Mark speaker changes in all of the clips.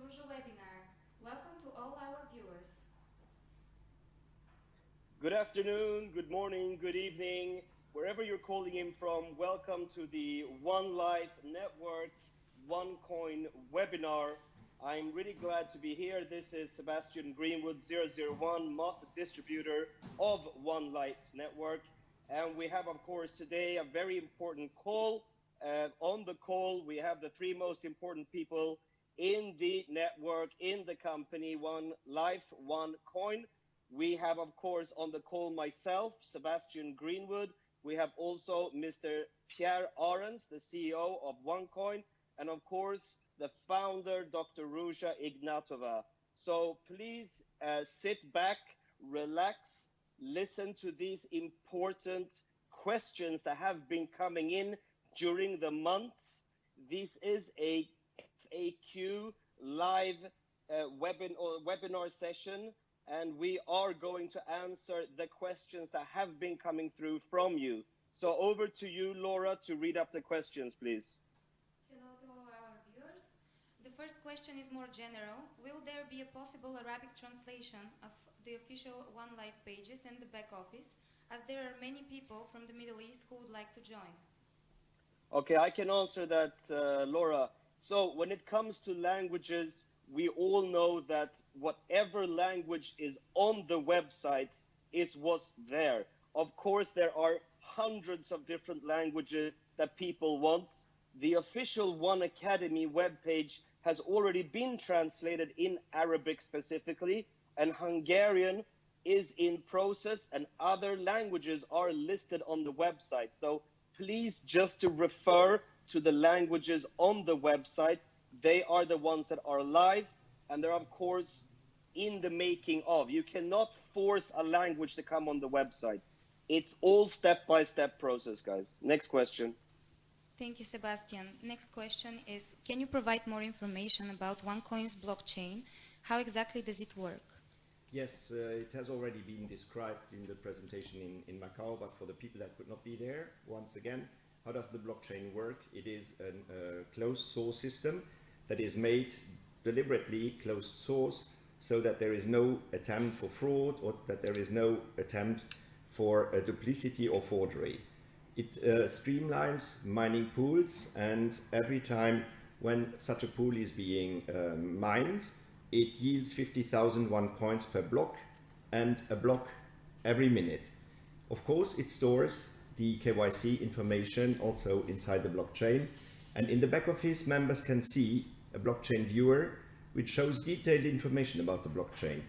Speaker 1: Ruja webinar. Welcome to all our viewers.
Speaker 2: Good afternoon, good morning, good evening, wherever you're calling in from. Welcome to the One Life Network OneCoin webinar. I'm really glad to be here. This is Sebastian Greenwood, 001, Master Distributor of One Life Network. And we have, of course, today a very important call. On the call, we have the three most important people in the network, in the company, One Life, One Coin. We have, of course, on the call myself, Sebastian Greenwood. We have also Mr. Pierre Arens, the CEO of OneCoin, and of course, the founder, Dr. Ruja Ignatova. So please sit back, relax, listen to these important questions that have been coming in during the months. This is a FAQ live webinar session, and we are going to answer the questions that have been coming through from you. So over to you, Laura, to read up the questions, please.
Speaker 1: Hello to all our viewers. The first question is more general. Will there be a possible Arabic translation of the official One Life pages and the back office, as there are many people from the Middle East who would like to join?
Speaker 2: Okay, I can answer that, Laura. So when it comes to languages, we all know that whatever language is on the website is what's there. Of course, there are hundreds of different languages that people want. The official One Academy webpage has already been translated in Arabic specifically, and Hungarian is in process, and other languages are listed on the website. So please just to refer to the languages on the website. They are the ones that are live, and they're of course in the making of. You cannot force a language to come on the website. It's all step-by-step process, guys. Next question.
Speaker 1: Thank you, Sebastian. Next question is, can you provide more information about OneCoin's blockchain? How exactly does it work?
Speaker 3: Yes, it has already been described in the presentation in Macau, but for the people that could not be there, once again, how does the blockchain work? It is a closed source system that is made deliberately closed source so that there is no attempt for fraud or that there is no attempt for a duplicity or forgery. It streamlines mining pools, and every time when such a pool is being mined, it yields 50,000 OneCoins per block, and a block every minute. Of course, it stores the KYC information also inside the blockchain, and in the back office, members can see a blockchain viewer which shows detailed information about the blockchain.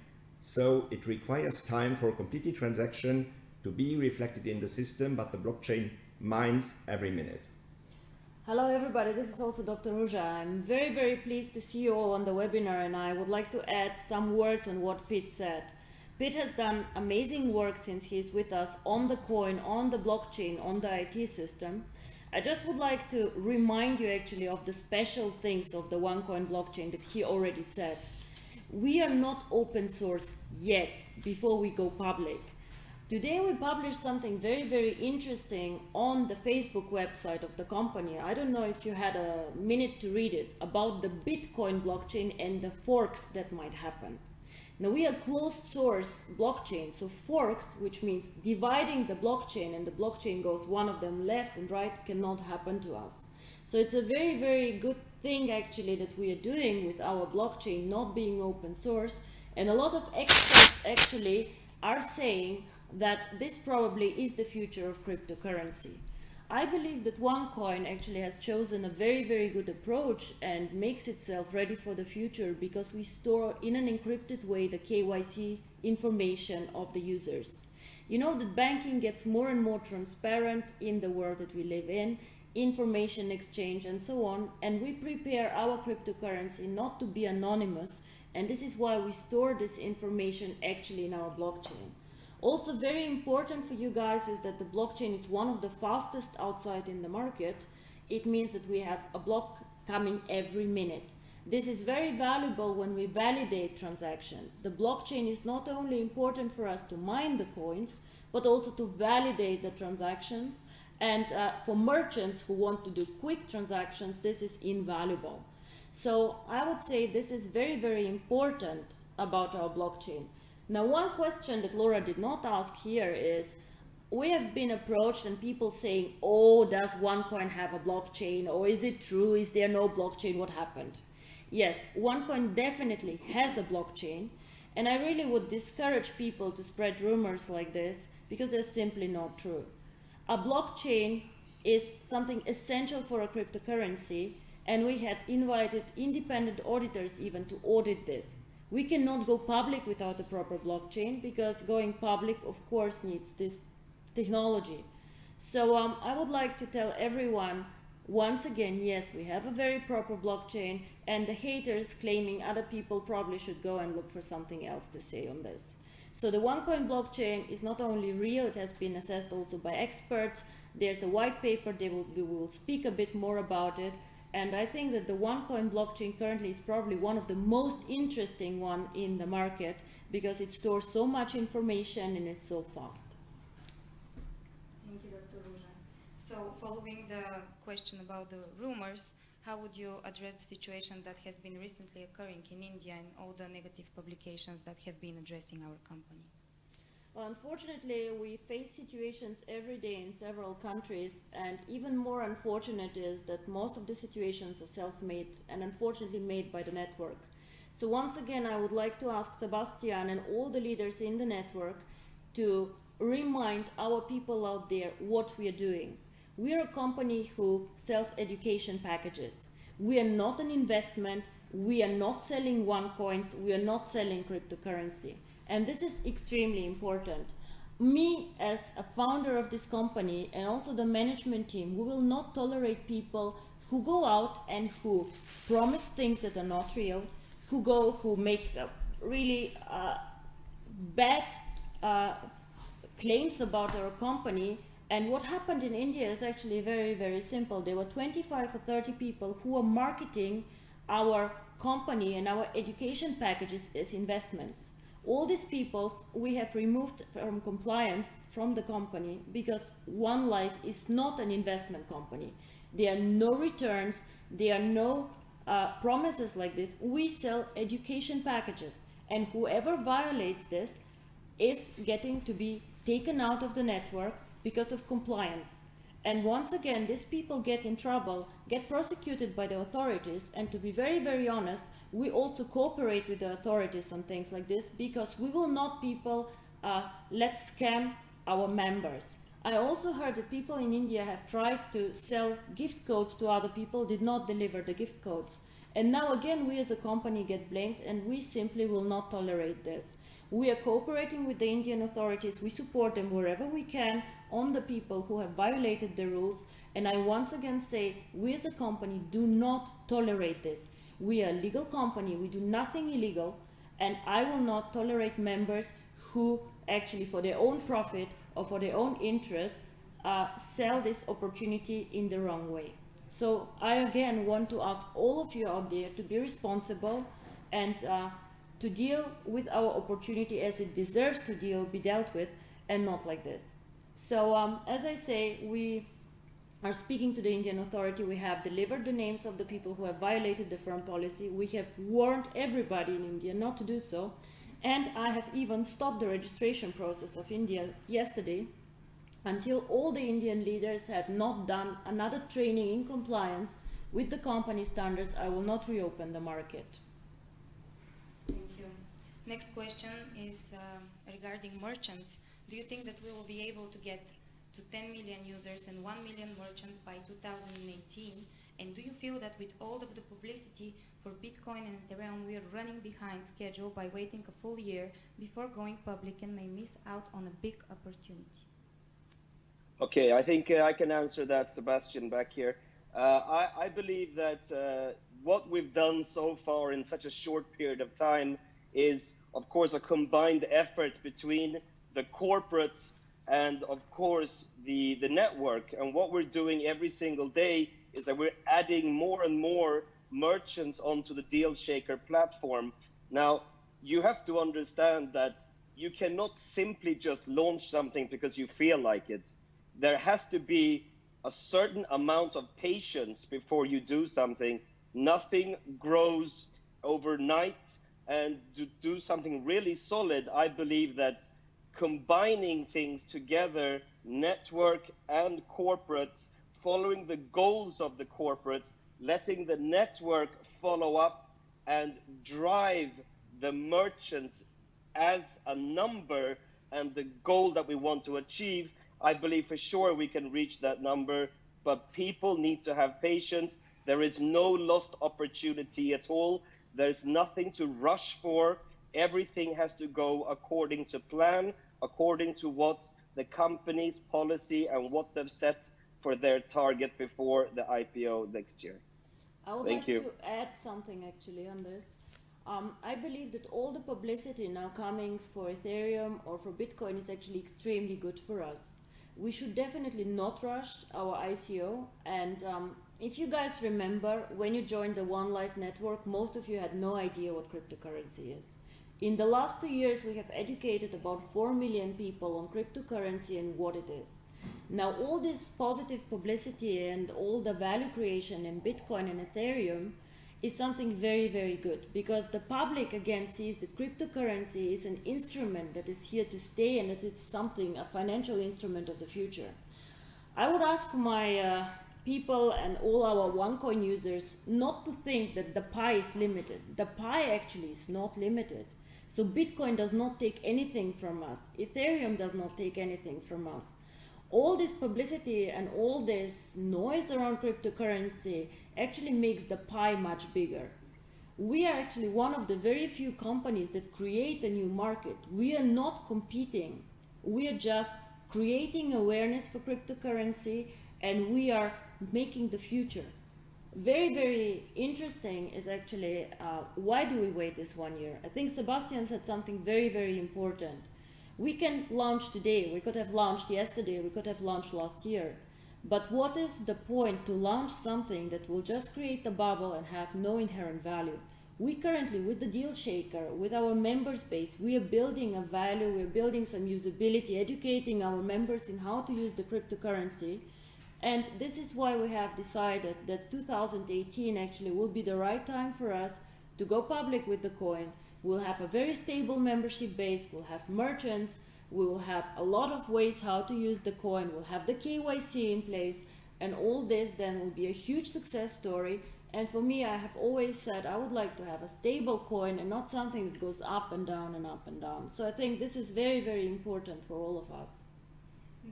Speaker 3: So it requires time for a completed transaction to be reflected in the system, but the blockchain mines every minute.
Speaker 4: Hello everybody, this is also Dr. Ruja. I'm very pleased to see you all on the webinar, and I would like to add some words on what Pete said. Pete has done amazing work since he's with us on the coin, on the blockchain, on the IT system. I just would like to remind you actually of the special things of the OneCoin blockchain that he already said. We are not open source yet before we go public. Today we published something very interesting on the Facebook website of the company. I don't know if you had a minute to read it, about the Bitcoin blockchain and the forks that might happen. Now we are closed source blockchain, so forks, which means dividing the blockchain and the blockchain goes one of them left and right, cannot happen to us. So it's a very good thing actually that we are doing with our blockchain not being open source, and a lot of experts actually are saying that this probably is the future of cryptocurrency. I believe that OneCoin actually has chosen a very good approach and makes itself ready for the future, because we store in an encrypted way the KYC information of the users. You know that banking gets more and more transparent in the world that we live in, information exchange and so on, and we prepare our cryptocurrency not to be anonymous, and this is why we store this information actually in our blockchain. Also very important for you guys is that the blockchain is one of the fastest outside in the market. It means that we have a block coming every minute. This is very valuable when we validate transactions. The blockchain is not only important for us to mine the coins, but also to validate the transactions. And for merchants who want to do quick transactions, this is invaluable. So I would say this is very, very important about our blockchain. Now, one question that Laura did not ask here is, we have been approached and people saying, oh, does OneCoin have a blockchain? Or is it true? Is there no blockchain? What happened? Yes, OneCoin definitely has a blockchain. And I really would discourage people to spread rumors like this because they're simply not true. A blockchain is something essential for a cryptocurrency, and we had invited independent auditors even to audit this. We cannot go public without a proper blockchain because going public, of course, needs this technology. So I would like to tell everyone, once again, yes, we have a very proper blockchain, and the haters claiming other people probably should go and look for something else to say on this. So the OneCoin blockchain is not only real, it has been assessed also by experts. There's a white paper, we will speak a bit more about it. And I think that the OneCoin blockchain currently is probably one of the most interesting one in the market because it stores so much information and is so fast.
Speaker 1: Thank you, Dr. Ruja. So following the question about the rumors, how would you address the situation that has been recently occurring in India and all the negative publications that have been addressing our company?
Speaker 4: Well, unfortunately, we face situations every day in several countries, and even more unfortunate is that most of the situations are self-made and unfortunately made by the network. So once again, I would like to ask Sebastian and all the leaders in the network to remind our people out there what we are doing. We are a company who sells education packages. We are not an investment. We are not selling OneCoins. We are not selling cryptocurrency. And this is extremely important. Me, as a founder of this company and also the management team, we will not tolerate people who go out and who promise things that are not real, who make really bad claims about our company. And what happened in India is actually very, very simple. There were 25 or 30 people who were marketing our company and our education packages as investments. All these people we have removed from compliance from the company because One Life is not an investment company. There are no returns, there are no promises like this. We sell education packages, and whoever violates this is getting to be taken out of the network because of compliance. And once again, these people get in trouble, get prosecuted by the authorities, and to be very, very honest, we also cooperate with the authorities on things like this because we will not let scam our members. I also heard that people in India have tried to sell gift codes to other people, did not deliver the gift codes. And now again, we as a company get blamed, and we simply will not tolerate this. We are cooperating with the Indian authorities. We support them wherever we can on the people who have violated the rules. And I once again say, we as a company do not tolerate this. We are a legal company. We do nothing illegal. And I will not tolerate members who actually for their own profit or for their own interest sell this opportunity in the wrong way. So I again want to ask all of you out there to be responsible and to deal with our opportunity as it deserves to be dealt with, and not like this. So as I say, we are speaking to the Indian authority. We have delivered the names of the people who have violated the firm policy. We have warned everybody in India not to do so. And I have even stopped the registration process of India yesterday until all the Indian leaders have not done another training in compliance with the company standards. I will not reopen the market.
Speaker 1: Thank you. Next question is regarding merchants. Do you think that we will be able to get to 10 million users and 1 million merchants by 2018? And do you feel that with all of the publicity for Bitcoin and Ethereum, we are running behind schedule by waiting a full year before going public and may miss out on a big opportunity?
Speaker 2: Okay, I think I can answer that, Sebastian, back here. I believe that what we've done so far in such a short period of time is, of course, a combined effort between the corporate and, of course, the network. And what we're doing every single day is that we're adding more and more merchants onto the Deal Shaker platform. Now, you have to understand that you cannot simply just launch something because you feel like it. There has to be a certain amount of patience before you do something. Nothing grows overnight, and to do something really solid, I believe that combining things together, network and corporate, following the goals of the corporate, letting the network follow up and drive the merchants as a number and the goal that we want to achieve, I believe for sure we can reach that number. But people need to have patience. There is no lost opportunity at all. There's nothing to rush for. Everything has to go according to plan, according to what the company's policy and what they've set for their target before the IPO next year.
Speaker 4: I would
Speaker 2: Thank
Speaker 4: like
Speaker 2: you.
Speaker 4: to add something actually on this. I believe that all the publicity now coming for Ethereum or for Bitcoin is actually extremely good for us. We should definitely not rush our ICO. And if you guys remember, when you joined the One Life network, most of you had no idea what cryptocurrency is. In the last 2 years, we have educated about 4 million people on cryptocurrency and what it is. Now, all this positive publicity and all the value creation in Bitcoin and Ethereum is something very, very good, because the public again sees that cryptocurrency is an instrument that is here to stay, and that it's something, a financial instrument of the future. I would ask my people and all our OneCoin users not to think that the pie is limited. The pie actually is not limited. So Bitcoin does not take anything from us. Ethereum does not take anything from us. All this publicity and all this noise around cryptocurrency actually makes the pie much bigger. We are actually one of the very few companies that create a new market. We are not competing. We are just creating awareness for cryptocurrency, and we are making the future. Very, very interesting is actually why do we wait this 1 year? I think Sebastian said something very, very important. We can launch today, we could have launched yesterday, we could have launched last year. But what is the point to launch something that will just create a bubble and have no inherent value? We currently, with the Deal Shaker, with our members base, we are building a value, we're building some usability, educating our members in how to use the cryptocurrency. And this is why we have decided that 2018 actually will be the right time for us to go public with the coin. We'll have a very stable membership base, we'll have merchants, we will have a lot of ways how to use the coin, we'll have the KYC in place, and all this then will be a huge success story. And for me, I have always said I would like to have a stable coin and not something that goes up and down and up and down. So I think this is very, very important for all of us.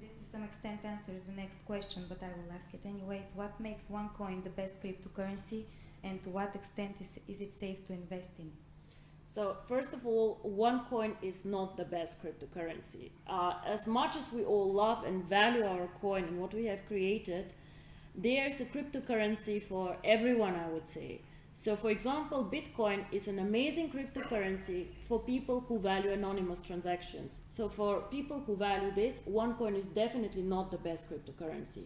Speaker 1: This to some extent answers the next question, but I will ask it anyways. What makes OneCoin the best cryptocurrency, and to what extent is it safe to invest in?
Speaker 4: So first of all, OneCoin is not the best cryptocurrency. As much as we all love and value our coin and what we have created, there's a cryptocurrency for everyone, I would say. So for example, Bitcoin is an amazing cryptocurrency for people who value anonymous transactions. So for people who value this, OneCoin is definitely not the best cryptocurrency.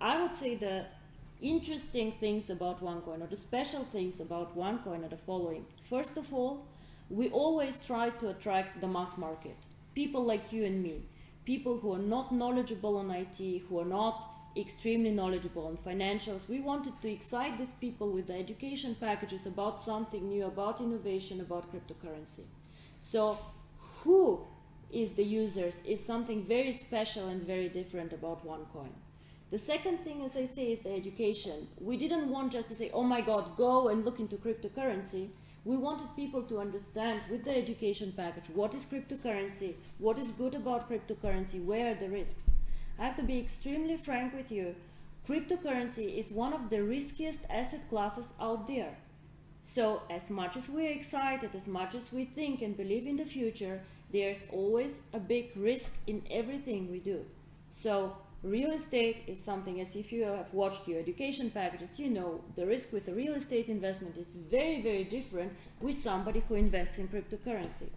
Speaker 4: I would say the interesting things about OneCoin, or the special things about OneCoin, are the following. First of all, we always try to attract the mass market. People like you and me. People who are not knowledgeable on IT, who are not extremely knowledgeable on financials. We wanted to excite these people with the education packages about something new, about innovation, about cryptocurrency. So who is the users is something very special and very different about OneCoin. The second thing, as I say, is the education. We didn't want just to say, oh my God, go and look into cryptocurrency. We wanted people to understand with the education package, what is cryptocurrency, what is good about cryptocurrency, where are the risks. I have to be extremely frank with you. Cryptocurrency is one of the riskiest asset classes out there. So as much as we're excited, as much as we think and believe in the future, there's always a big risk in everything we do. So real estate is something, as if you have watched your education packages, you know the risk with the real estate investment is very, very different with somebody who invests in cryptocurrency.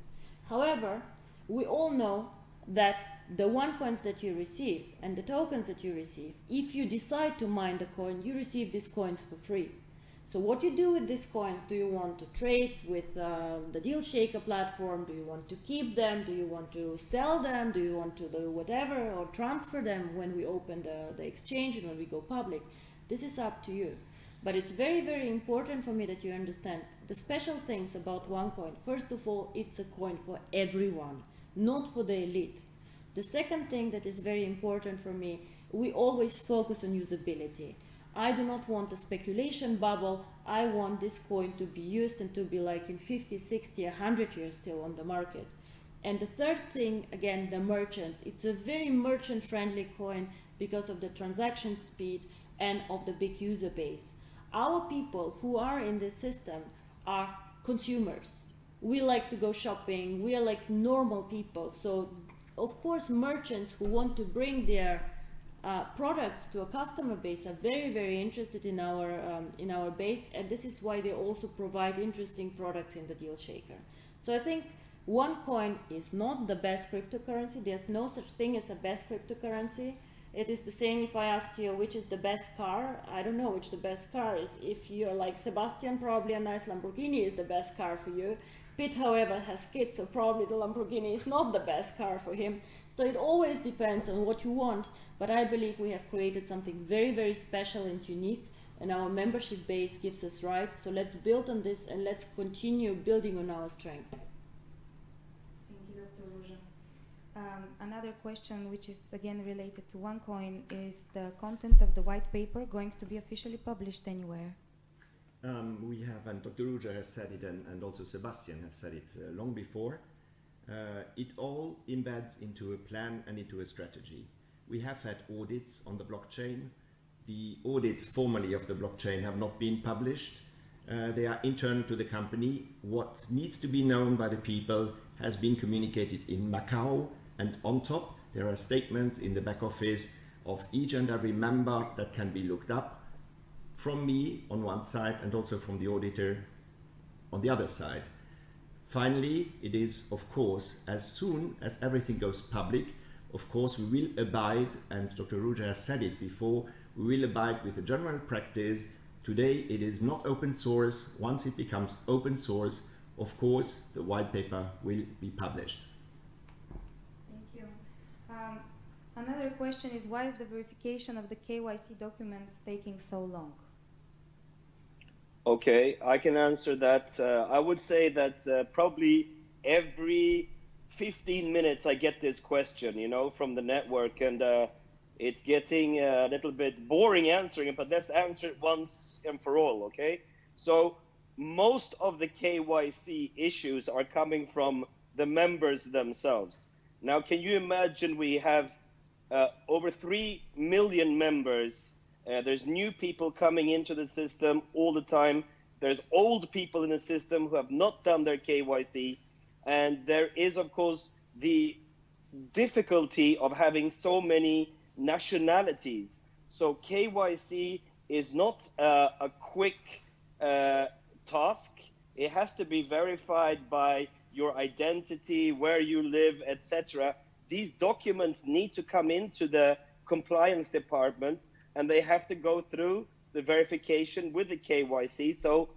Speaker 4: However, we all know that the OneCoins that you receive and the tokens that you receive, if you decide to mine the coin, you receive these coins for free. So what you do with these coins, do you want to trade with the Deal Shaker platform? Do you want to keep them? Do you want to sell them? Do you want to do whatever, or transfer them when we open the exchange and when we go public? This is up to you. But it's very, very important for me that you understand the special things about OneCoin. First of all, it's a coin for everyone, not for the elite. The second thing that is very important for me, we always focus on usability. I do not want a speculation bubble. I want this coin to be used and to be like in 50, 60, 100 years still on the market. And the third thing, again, the merchants. It's a very merchant-friendly coin because of the transaction speed and of the big user base. Our people who are in this system are consumers. We like to go shopping. We are like normal people. So, of course, merchants who want to bring their products to a customer base are very, very interested in our base, and this is why they also provide interesting products in the deal shaker. So I think OneCoin is not the best cryptocurrency. There's no such thing as a best cryptocurrency. It is the same if I ask you which is the best car. I don't know which the best car is. If you're like Sebastian, probably a nice Lamborghini is the best car for you. Pitt, however, has kids, so probably the Lamborghini is not the best car for him. So it always depends on what you want, but I believe we have created something very, very special and unique, and our membership base gives us rights. So let's build on this and let's continue building on our strengths.
Speaker 1: Thank you, Dr. Ruja. Another question, which is again related to OneCoin, is the content of the white paper going to be officially published anywhere?
Speaker 3: We have, and Dr. Ruja has said it, and also Sebastian have said it long before. It all embeds into a plan and into a strategy. We have had audits on the blockchain. The audits formally of the blockchain have not been published. They are internal to the company. What needs to be known by the people has been communicated in Macau, and on top there are statements in the back office of each and every member that can be looked up from me on one side and also from the auditor on the other side. Finally, it is, of course, as soon as everything goes public, of course, we will abide, and Dr. Ruja has said it before, we will abide with the general practice. Today, it is not open source. Once it becomes open source, of course, the white paper will be published.
Speaker 1: Thank you. Another question is, why is the verification of the KYC documents taking so long?
Speaker 2: Okay, I can answer that. I would say that probably every 15 minutes I get this question, you know, from the network, and it's getting a little bit boring answering it, but let's answer it once and for all, okay? So most of the KYC issues are coming from the members themselves. Now, can you imagine we have over 3 million members? There's new people coming into the system all the time. There's old people in the system who have not done their KYC. And there is, of course, the difficulty of having so many nationalities. So KYC is not a quick task. It has to be verified by your identity, where you live, etc. These documents need to come into the compliance department, and they have to go through the verification with the KYC. So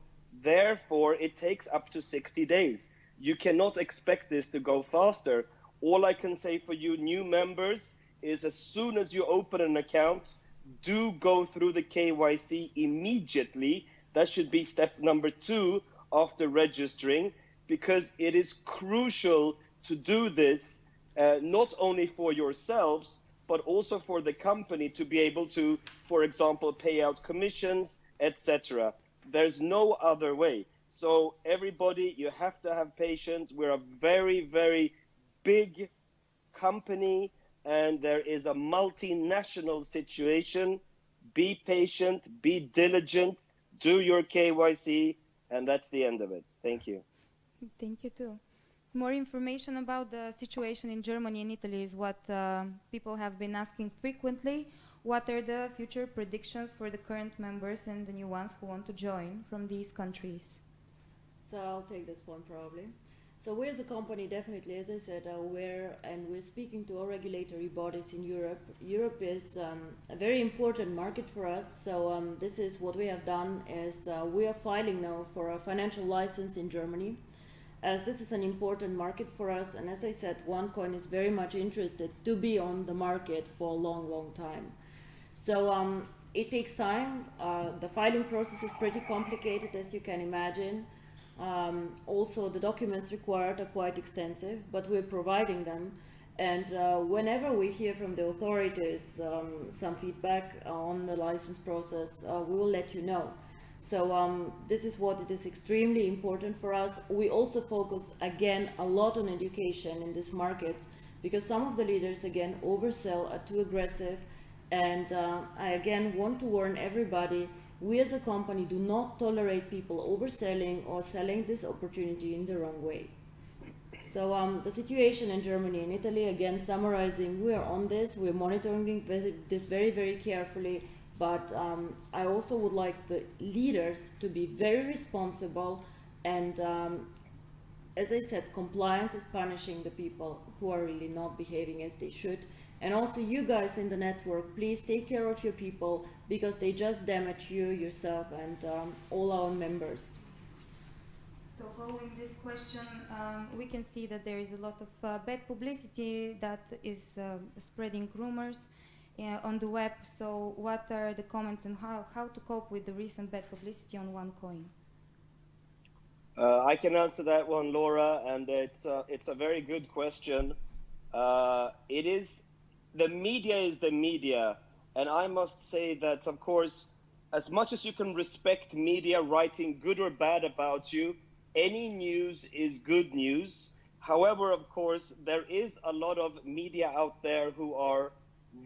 Speaker 2: therefore, it takes up to 60 days. You cannot expect this to go faster. All I can say for you new members is, as soon as you open an account, do go through the KYC immediately. That should be step number 2 after registering, because it is crucial to do this, not only for yourselves, but also for the company to be able to, for example, pay out commissions, etc. There's no other way. So everybody, you have to have patience. We're a very, very big company, and there is a multinational situation. Be patient, be diligent, do your KYC, and that's the end of it. Thank you.
Speaker 1: Thank you too. More information about the situation in Germany and Italy is what people have been asking frequently. What are the future predictions for the current members and the new ones who want to join from these countries?
Speaker 4: So I'll take this one probably. So we as a company definitely, as I said, are aware, and we're speaking to all regulatory bodies in Europe. Europe is a very important market for us. So this is what we have done is we are filing now for a financial license in Germany, as this is an important market for us. And as I said, OneCoin is very much interested to be on the market for a long, long time. So it takes time. The filing process is pretty complicated, as you can imagine. Also, the documents required are quite extensive, but we're providing them. And whenever we hear from the authorities some feedback on the license process, we will let you know. So this is what it is extremely important for us. We also focus again a lot on education in these markets, because some of the leaders again oversell, are too aggressive, and I again want to warn everybody, we as a company do not tolerate people overselling or selling this opportunity in the wrong way. So the situation in Germany and Italy, again summarizing, we are on this, we're monitoring this very, very carefully, but I also would like the leaders to be very responsible, and as I said, compliance is punishing the people who are really not behaving as they should. And also you guys in the network, please take care of your people, because they just damage you, yourself, and all our members.
Speaker 1: So following this question, we can see that there is a lot of bad publicity that is spreading rumors on the web. So what are the comments and how to cope with the recent bad publicity on OneCoin?
Speaker 2: I can answer that one, Laura, and it's a very good question. The media is the media, and I must say that, of course, as much as you can respect media writing good or bad about you, any news is good news. However, of course, there is a lot of media out there who are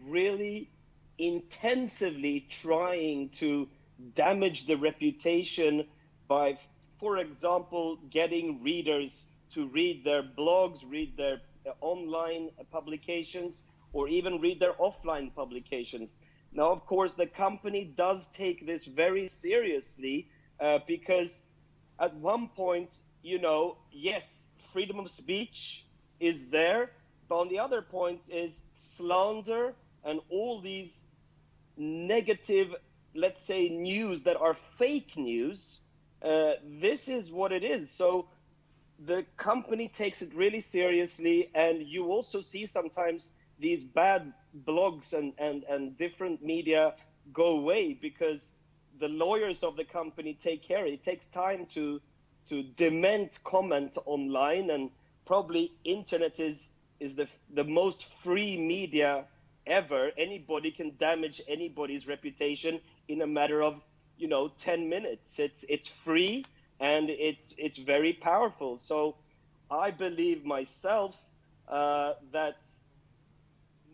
Speaker 2: really intensively trying to damage the reputation by, for example, getting readers to read their blogs, read their online publications, or even read their offline publications. Now, of course, the company does take this very seriously because at one point, yes, freedom of speech is there, but on the other point is slander and all these negative, let's say, news that are fake news. This is what it is. So the company takes it really seriously, and you also see sometimes these bad blogs and different media go away because the lawyers of the company take care. It takes time to dement comment online, and probably internet is the most free media ever. Anybody can damage anybody's reputation in a matter of 10 minutes. It's free and it's very powerful. So I believe myself that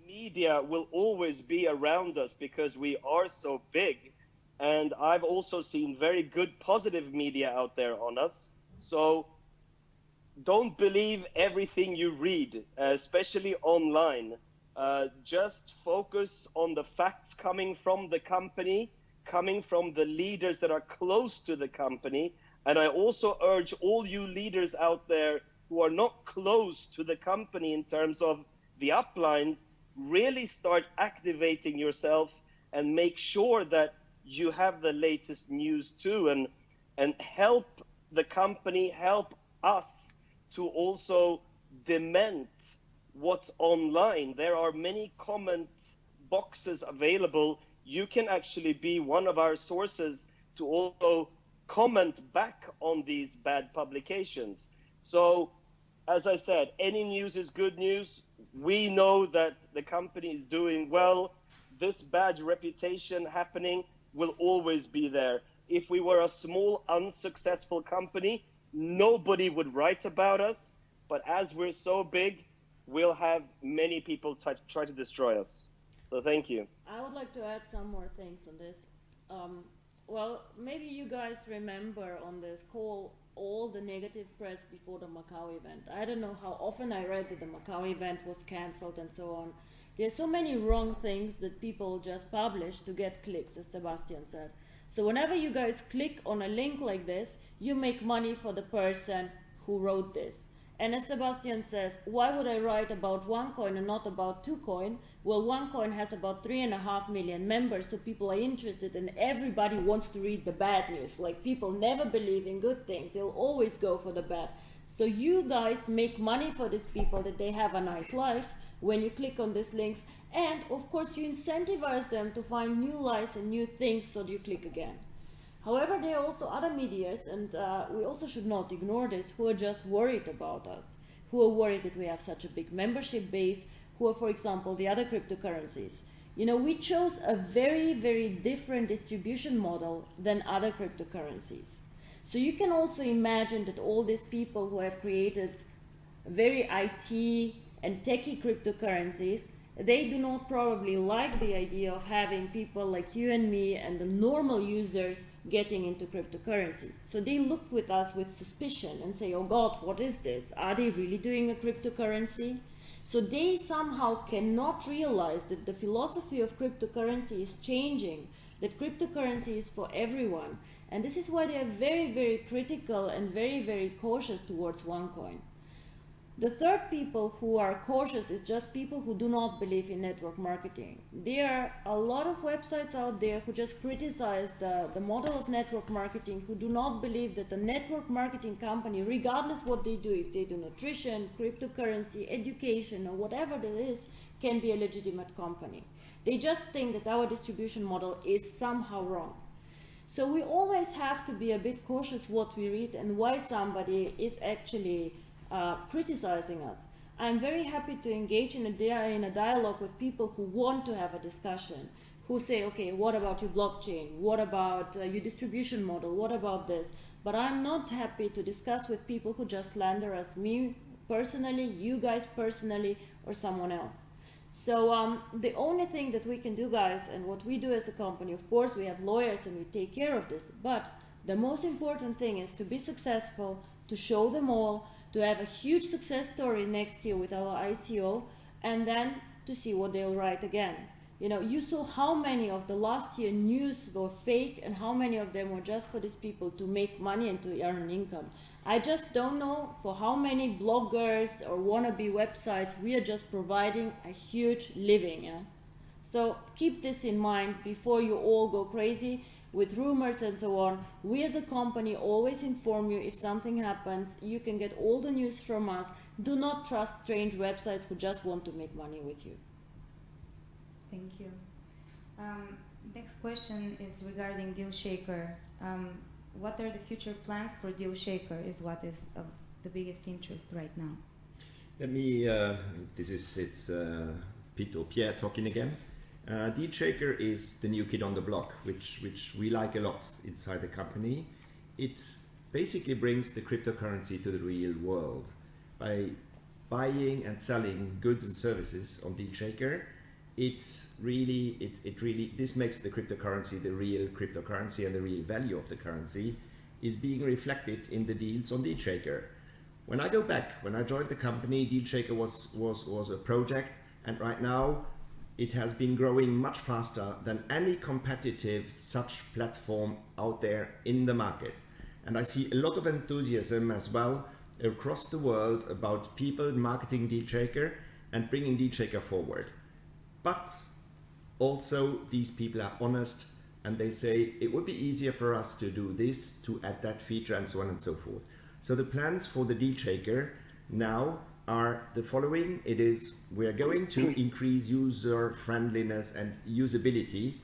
Speaker 2: media will always be around us because we are so big. And I've also seen very good positive media out there on us. So don't believe everything you read, especially online. Just focus on the facts coming from the company, coming from the leaders that are close to the company. And I also urge all you leaders out there who are not close to the company in terms of the uplines, really start activating yourself and make sure that you have the latest news too, and help the company, help us to also dement what's online. There are many comment boxes available. You can actually be one of our sources to also comment back on these bad publications. So, as I said, any news is good news. We know that the company is doing well. This bad reputation happening will always be there. If we were a small, unsuccessful company, nobody would write about us. But as we're so big, we'll have many people try to destroy us. So thank you.
Speaker 4: I would like to add some more things on this. Well, maybe you guys remember on this call all the negative press before the Macau event. I don't know how often I read that the Macau event was cancelled and so on. There's so many wrong things that people just publish to get clicks, as Sebastian said. So whenever you guys click on a link like this, you make money for the person who wrote this. And as Sebastian says, why would I write about OneCoin and not about TwoCoin? Well, OneCoin has about 3.5 million members, so people are interested, and everybody wants to read the bad news. Like, people never believe in good things. They'll always go for the bad. So you guys make money for these people that they have a nice life, when you click on these links, and of course you incentivize them to find new lies and new things so you click again. However, there are also other medias, and we also should not ignore this, who are just worried about us, who are worried that we have such a big membership base, who are, for example, the other cryptocurrencies. You know, we chose a very, very different distribution model than other cryptocurrencies. So you can also imagine that all these people who have created very IT and techie cryptocurrencies, they do not probably like the idea of having people like you and me and the normal users getting into cryptocurrency. So they look with us with suspicion and say, oh God, what is this? Are they really doing a cryptocurrency? So they somehow cannot realize that the philosophy of cryptocurrency is changing, that cryptocurrency is for everyone. And this is why they are very, very critical and very, very cautious towards OneCoin. The third people who are cautious is just people who do not believe in network marketing. There are a lot of websites out there who just criticize the model of network marketing, who do not believe that a network marketing company, regardless what they do, if they do nutrition, cryptocurrency, education, or whatever that is, can be a legitimate company. They just think that our distribution model is somehow wrong. So we always have to be a bit cautious what we read and why somebody is actually criticizing us. I'm very happy to engage in a dialogue with people who want to have a discussion, who say, okay, what about your blockchain? What about your distribution model? What about this? But I'm not happy to discuss with people who just slander us, me personally, you guys personally, or someone else. So the only thing that we can do, guys, and what we do as a company, of course, we have lawyers and we take care of this, but the most important thing is to be successful, to show them all, to have a huge success story next year with our ICO, and then to see what they'll write again. You know, you saw how many of the last year news were fake and how many of them were just for these people to make money and to earn income. I just don't know for how many bloggers or wannabe websites we are just providing a huge living. Yeah? So keep this in mind before you all go crazy with rumors and so on. We as a company always inform you if something happens. You can get all the news from us. Do not trust strange websites who just want to make money with you.
Speaker 1: Thank you. Next question is regarding DealShaker. What are the future plans for DealShaker is what is of the biggest interest right now.
Speaker 3: Let me, it's Pete or Pierre talking again. DealShaker is the new kid on the block, which we like a lot inside the company. It basically brings the cryptocurrency to the real world. By buying and selling goods and services on DealShaker, this makes the cryptocurrency the real cryptocurrency, and the real value of the currency is being reflected in the deals on DealShaker. When I go back, when I joined the company, DealShaker was a project, and right now it has been growing much faster than any competitive such platform out there in the market. And I see a lot of enthusiasm as well across the world about people marketing DealShaker and bringing DealShaker forward. But also these people are honest and they say it would be easier for us to do this, to add that feature, and so on and so forth. So the plans for the DealShaker now are the following. It is, we are going to increase user friendliness and usability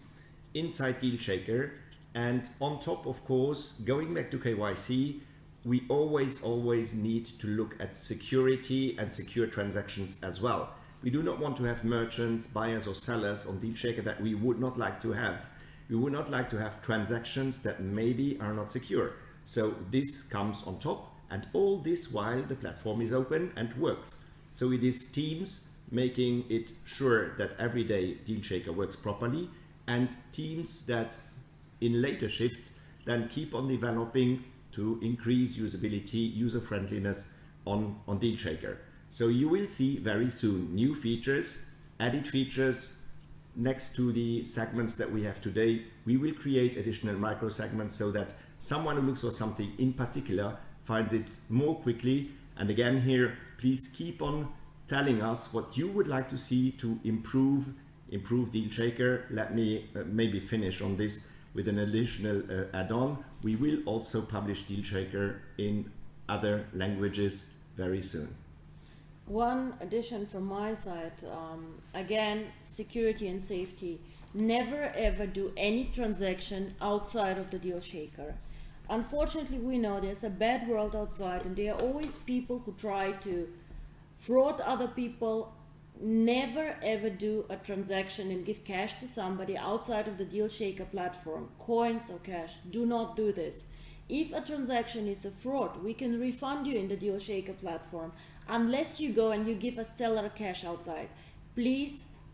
Speaker 3: inside DealShaker, and on top, of course, going back to KYC, we always need to look at security and secure transactions as well. We do not want to have merchants, buyers or sellers on DealShaker that we would not like to have. We would not like to have transactions that maybe are not secure. So this comes on top, and all this while the platform is open and works. So it is teams making it sure that every day DealShaker works properly, and teams that in later shifts then keep on developing to increase usability, user friendliness on DealShaker. So you will see very soon new features, added features next to the segments that we have today. We will create additional micro segments so that someone who looks for something in particular finds it more quickly. And again here, please keep on telling us what you would like to see to improve DealShaker. Let me maybe finish on this with an additional add-on. We will also publish DealShaker in other languages very soon.
Speaker 4: One addition from my side, again, security and safety. Never ever do any transaction outside of the deal shaker. Unfortunately, we know there's a bad world outside, and there are always people who try to fraud other people. Never ever do a transaction and give cash to somebody outside of the deal shaker platform, coins or cash. Do not do this. If a transaction is a fraud, we can refund you in the deal shaker platform unless you go and you give a seller cash outside. Please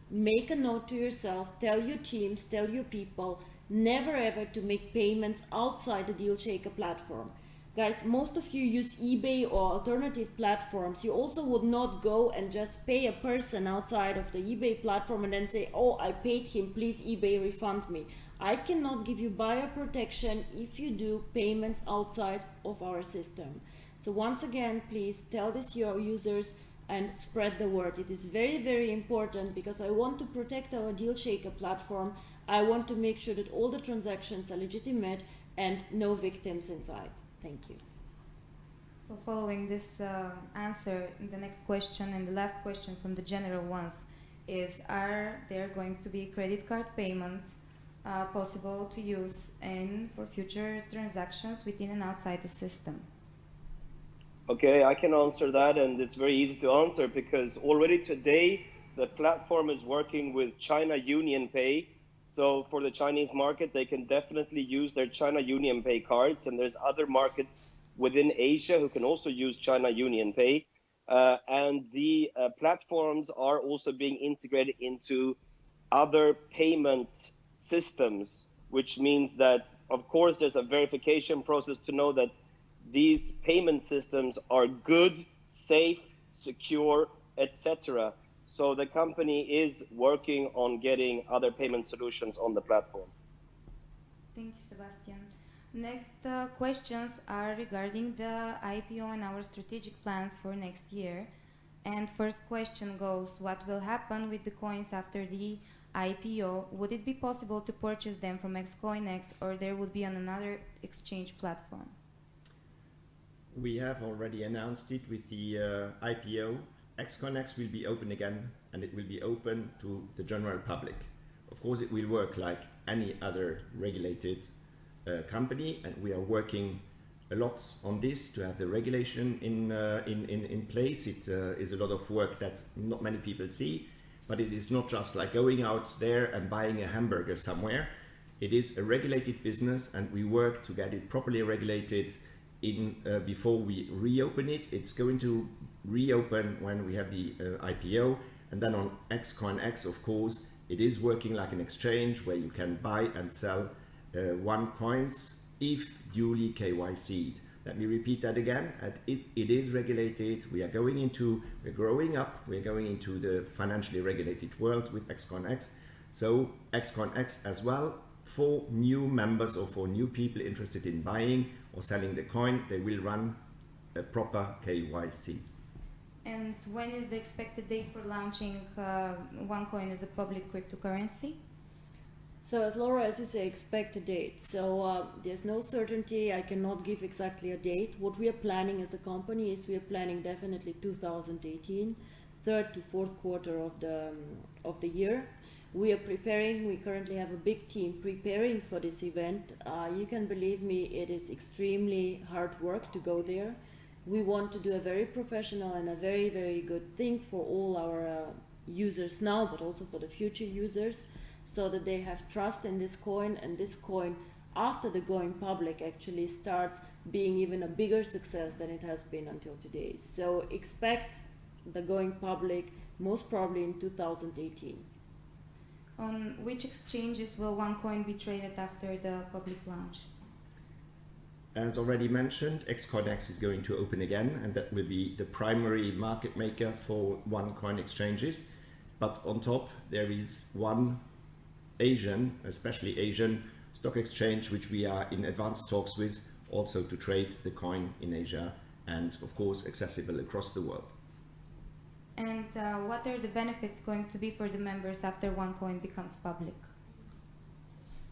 Speaker 4: make a note to yourself, tell your teams, tell your people, never ever to make payments outside the deal shaker platform. Guys, most of you use eBay or alternative platforms. You also would not go and just pay a person outside of the eBay platform and then say, oh, I paid him, please eBay refund me. I cannot give you buyer protection if you do payments outside of our system. So once again, please tell this to your users and spread the word. It is very, very important because I want to protect our deal shaker platform. I want to make sure that all the transactions are legitimate and no victims inside. Thank you.
Speaker 1: So following this answer, the next question and the last question from the general ones is, are there going to be credit card payments possible to use for future transactions within and outside the system?
Speaker 2: Okay, I can answer that, and it's very easy to answer because already today the platform is working with China Union Pay. So for the Chinese market, they can definitely use their China Union Pay cards, and there's other markets within Asia who can also use China Union Pay. And the platforms are also being integrated into other payment systems, which means that, of course, there's a verification process to know that these payment systems are good, safe, secure, etc. So the company is working on getting other payment solutions on the platform.
Speaker 1: Thank you, Sebastian. Next questions are regarding the IPO and our strategic plans for next year. And first question goes, what will happen with the coins after the IPO? Would it be possible to purchase them from XCoinX, or there would be on another exchange platform?
Speaker 3: We have already announced it with the IPO. XCoinX will be open again, and it will be open to the general public. Of course, it will work like any other regulated company, and we are working a lot on this to have the regulation in place. It is a lot of work that not many people see, but it is not just like going out there and buying a hamburger somewhere. It is a regulated business, and we work to get it properly regulated before we reopen it. It's going to reopen when we have the IPO, and then on XCoinX, of course, it is working like an exchange where you can buy and sell OneCoins if duly KYC'd. Let me repeat that again. It is regulated. We're growing up. We're going into the financially regulated world with XCoinX. So XCoinX as well, for new members or for new people interested in buying or selling the coin, they will run a proper KYC.
Speaker 1: And when is the expected date for launching OneCoin as a public cryptocurrency?
Speaker 4: So as Laura, as you say, expect a date. So there's no certainty. I cannot give exactly a date. What we are planning as a company is we are planning definitely 2018, third to fourth quarter of the year. We are preparing. We currently have a big team preparing for this event. You can believe me, it is extremely hard work to go there. We want to do a very professional and a very, very good thing for all our users now, but also for the future users, so that they have trust in this coin, and this coin, after the going public, actually starts being even a bigger success than it has been until today. So expect the going public most probably in 2018.
Speaker 1: On which exchanges will OneCoin be traded after the public launch?
Speaker 3: As already mentioned, XCoinX is going to open again, and that will be the primary market maker for OneCoin exchanges. But on top, there is one especially Asian stock exchange, which we are in advanced talks with, also to trade the coin in Asia, and of course accessible across the world.
Speaker 1: And what are the benefits going to be for the members after OneCoin becomes public?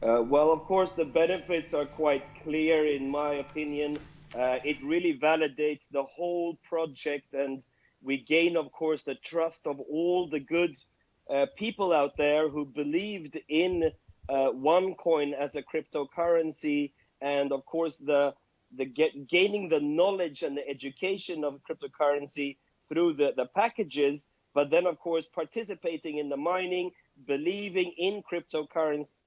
Speaker 2: Well, of course, the benefits are quite clear in my opinion. It really validates the whole project, and We gain, of course, the trust of all the good people out there who believed in OneCoin as a cryptocurrency, and of course gaining the knowledge and the education of cryptocurrency through the packages, but then of course participating in the mining, believing in cryptocurrency.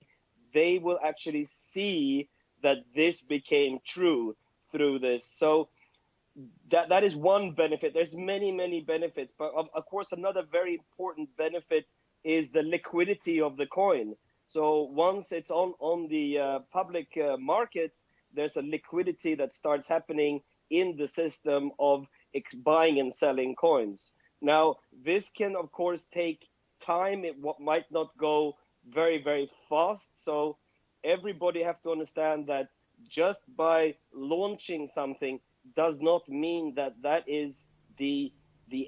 Speaker 2: They will actually see that this became true through this. So that is one benefit. There's many benefits, but of course another very important benefit is the liquidity of the coin. So once it's on the public markets, there's a liquidity that starts happening in the system of buying and selling coins. Now, this can of course take time. It might not go very fast. So everybody have to understand that just by launching something does not mean that that is the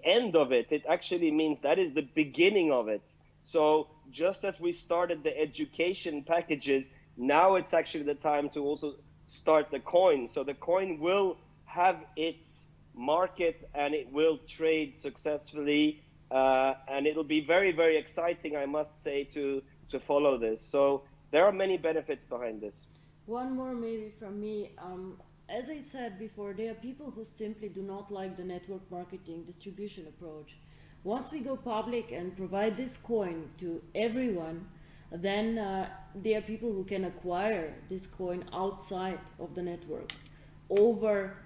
Speaker 2: end of it. It actually means that is the beginning of it. So just as we started the education packages, now it's actually the time to also start the coin. So the coin will have its market and it will trade successfully, and it'll be very exciting, I must say, to follow this. So there are many benefits behind this.
Speaker 4: One more maybe from me. As I said before, there are people who simply do not like the network marketing distribution approach. Once we go public and provide this coin to everyone, then there are people who can acquire this coin outside of the network over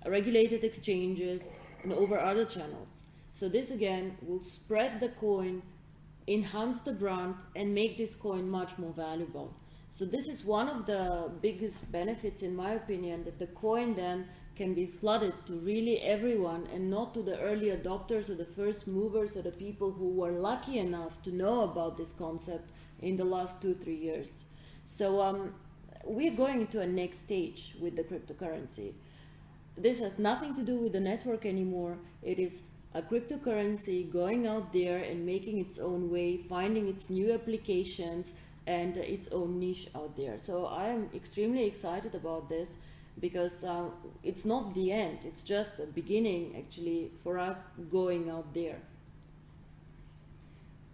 Speaker 4: regulated exchanges and over other channels. So this again will spread the coin, enhance the brand, and make this coin much more valuable. So this is one of the biggest benefits, in my opinion, that the coin then can be flooded to really everyone and not to the early adopters or the first movers or the people who were lucky enough to know about this concept in the last 2-3 years. So we're going into a next stage with the cryptocurrency. This has nothing to do with the network anymore. It is a cryptocurrency going out there and making its own way, finding its new applications and its own niche out there. So I am extremely excited about this because it's not the end, it's just the beginning actually for us going out there.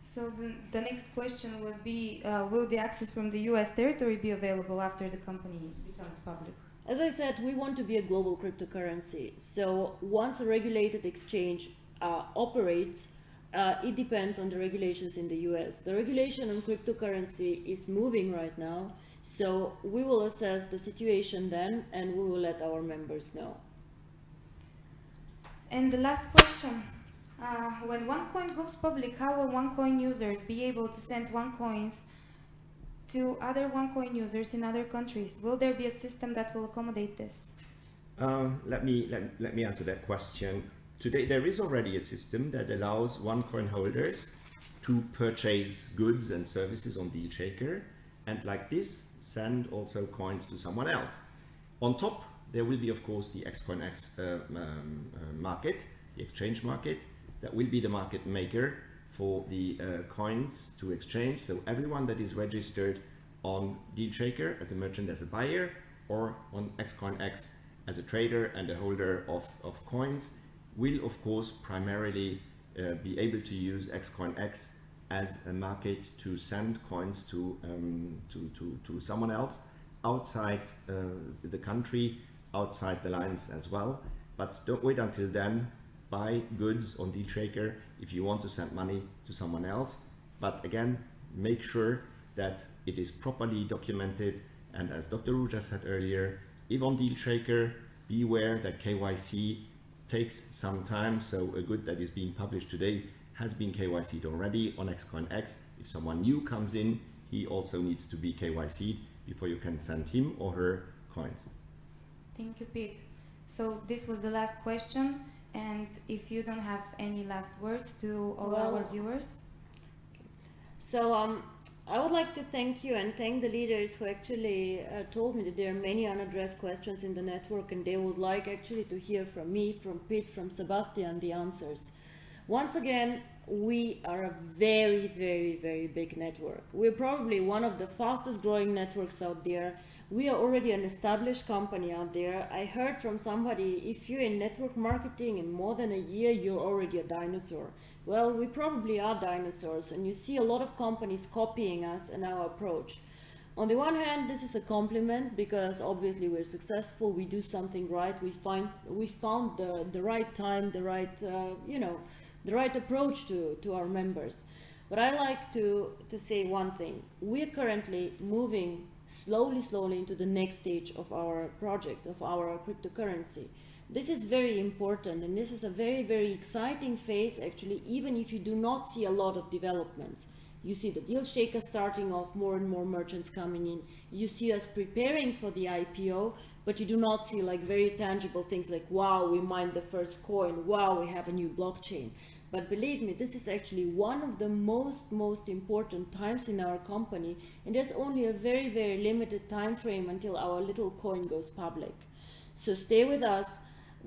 Speaker 1: So the next question will be, will the access from the US territory be available after the company becomes public?
Speaker 4: As I said, we want to be a global cryptocurrency. So once a regulated exchange operates, it depends on the regulations in the US. The regulation on cryptocurrency is moving right now, so we will assess the situation then and we will let our members know.
Speaker 1: And the last question, when OneCoin goes public, how will OneCoin users be able to send OneCoins to other OneCoin users in other countries? Will there be a system that will accommodate this?
Speaker 3: Let me answer that question. Today there is already a system that allows OneCoin holders to purchase goods and services on DealShaker, and like this send also coins to someone else. On top there will be of course the XCoinX market, the exchange market, that will be the market maker for the coins to exchange. So everyone that is registered on DealShaker as a merchant, as a buyer, or on XCoinX as a trader and a holder of coins will of course primarily be able to use XCoinX as a market to send coins to someone else outside the country, outside the lines as well. But don't wait until then. Buy goods on DealShaker if you want to send money to someone else. But again, make sure that it is properly documented. And as Dr. Ruja said earlier, if on DealShaker, beware that KYC takes some time. So a good that is being published today has been KYC'd already on XCoinX. If someone new comes in, he also needs to be KYC'd before you can send him or her coins.
Speaker 1: Thank you, Pete. So this was the last question. And if you don't have any last words to all our viewers.
Speaker 4: So I would like to thank you and thank the leaders who actually told me that there are many unaddressed questions in the network and they would like actually to hear from me, from Pete, from Sebastian, the answers. Once again, we are a very, very, very big network. We're probably one of the fastest growing networks out there. We are already an established company out there. I heard from somebody, if you're in network marketing in more than a year, you're already a dinosaur. Well, we probably are dinosaurs, and you see a lot of companies copying us and our approach. On the one hand, this is a compliment because obviously we're successful, we do something right, we found the right time, the right, the right approach to our members. But I like to say one thing. We're currently moving slowly into the next stage of our project, of our cryptocurrency. This is very important, and this is a very, very exciting phase actually, even if you do not see a lot of developments. You see the deal shaker starting off, more and more merchants coming in. You see us preparing for the IPO, but you do not see like very tangible things like, wow, we mined the first coin, wow, we have a new blockchain. But believe me, this is actually one of the most important times in our company, and there's only a very, very limited time frame until our little coin goes public. So stay with us,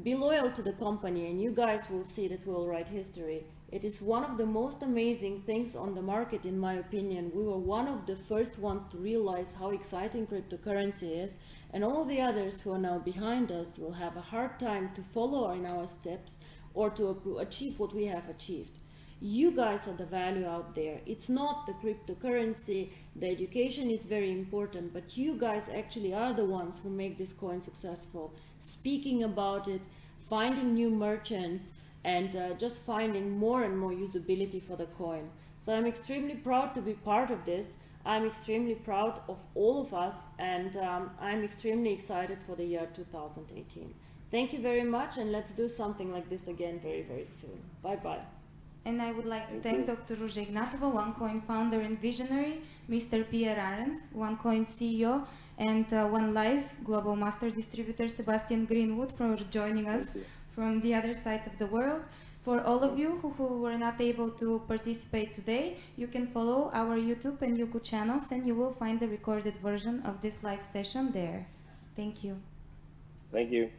Speaker 4: be loyal to the company, and you guys will see that we'll write history. It is one of the most amazing things on the market, in my opinion. We were one of the first ones to realize how exciting cryptocurrency is, and all the others who are now behind us will have a hard time to follow in our steps or to achieve what we have achieved. You guys are the value out there. It's not the cryptocurrency, the education is very important, but you guys actually are the ones who make this coin successful. Speaking about it, finding new merchants, and just finding more and more usability for the coin. So I'm extremely proud to be part of this. I'm extremely proud of all of us, and I'm extremely excited for the year 2018. Thank you very much, and let's do something like this again very, very soon. Bye-bye.
Speaker 1: And I would like to thank Dr. Ruja Ignatova, OneCoin founder and visionary, Mr. Pierre Arens, OneCoin CEO, and OneLife Global Master Distributor Sebastian Greenwood for joining us from the other side of the world. For all of you who were not able to participate today, you can follow our YouTube and Yuku channels, and you will find the recorded version of this live session there. Thank you.
Speaker 2: Thank you.